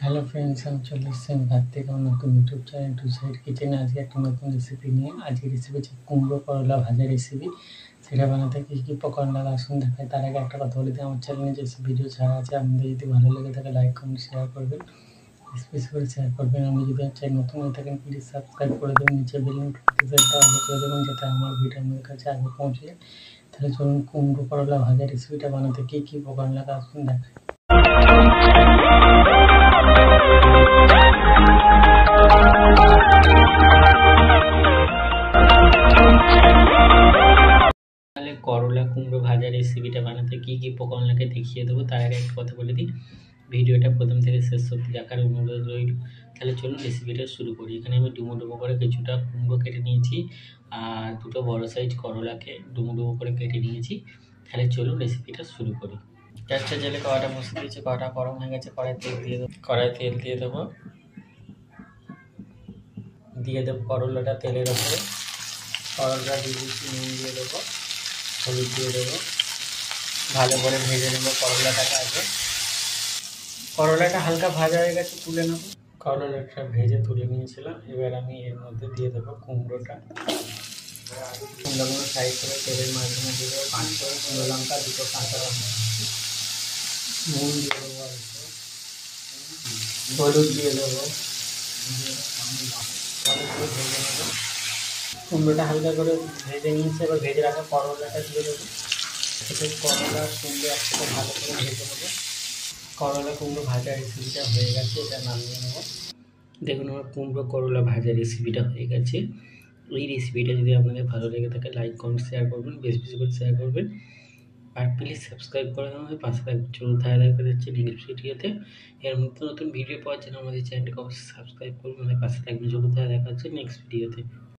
Hello friends, আমি চলে এসেছি ভাত থেকে আমার নতুন ইউটিউব চ্যানেল টু সাইড কিচেনে। আজকে একটা নতুন রেসিপি নিয়ে আজকে রেসিপি হচ্ছে কুমড়ো করলা ভাজা রেসিপি। সেটা বানাতে কী কী উপকরণ লাগে আসুন দেখায়। তার আগে একটা কথা বলে দিই, আমার চ্যানেলে যে ভিডিও ছাড়া আছে আপনাদের যদি ভালো লেগে থাকে লাইক কমেন্ট শেয়ার করবেন, স্পেস করে শেয়ার করবেন। আমি যদি চ্যানেল নতুন হয়ে থাকেন প্লিজ সাবস্ক্রাইব করে দেবেন, নিচে বেল নোটিফিকেশনটা অন করে দেবেন যাতে আমার ভিডিও আমাদের কাছে আগে পৌঁছে যায়। তাহলে চলুন কুমড়ো করলা ভাজা রেসিপিটা বানাতে কী কী উপকরণ লাগে আসুন দেখায়। তাহলে করলা কুমড়ো ভাজা রেসিপিটা বানাতে কী কী উপকরণ লাগে দেখিয়ে দেবো। তার আগে একটা কথা বলে দিই, ভিডিওটা প্রথম থেকে শেষ অবধি দেখার অনুরোধ রইল। তাহলে চলুন রেসিপিটা শুরু করি। এখানে আমি ডুমো ডুমো করে কিছুটা কুমড়ো কেটে নিয়েছি আর দুটো বড় সাইজ করলাকে ডুমো ডুমো করে কেটে নিয়েছি। তাহলে চলুন রেসিপিটা শুরু করি। গ্যাসটা জেলে কড়াটা বসিয়ে দিয়েছি, কড়াটা গরম হয়ে গেছে, কড়াই তেল দিয়ে দেবো। দিয়ে দেবো করলাটা তেলের ওপরে। করলা দিয়ে দিচ্ছি, নুন দিয়ে দেবো, হলুদ দিয়ে দেবো, ভালো করে ভেজে নেবো করলাটাকে। আগে করলাটা হালকা ভাজা হয়ে গেছে, তুলে নেবো। করলাটা ভেজে তুলে নিয়েছিলাম, এবার আমি এর মধ্যে দিয়ে দেবো কুমড়োটা। কুমড়োগুলো সাইড করে তেলের মাঝখানে দিয়ে দেবো 5টা শুকনো লঙ্কা, 2টো কাঁচা লঙ্কা, নুন দিয়ে দেবো, হলুদ দিয়ে দেবো, ভেজে নেবো। কুমড়োটা হালকা করে ভেজে নিয়েছে, এবার ভেজে রাখা করলাটা দিয়ে দেবো। করলা কুমড়ো একসাথে ভালো করে ভেজে নেবো। করলা কুমড়ো ভাজা রেসিপিটা হয়ে গেছে, এটা নামিয়ে নেবো। দেখুন আমার কুমড়ো করলা ভাজা রেসিপিটা হয়ে গেছে। এই রেসিপিটা যদি আপনাদের ভালো লেগে থাকে লাইক কমেন্ট শেয়ার করবেন, বেশি বেশি করে শেয়ার করবেন, আর প্লিজ সাবস্ক্রাইব করে আমাদের পাশে থাকবে। চলুন তাহলে দেখা যাচ্ছে নেক্সট ভিডিওতে। এর মধ্যে নতুন ভিডিও পাওয়ার জন্য আমাদের চ্যানেলটিকে অবশ্যই সাবস্ক্রাইব করবেন, আমাদের পাশে থাকবেন। চলুন তাহলে দেখা যাচ্ছে নেক্সট ভিডিওতে।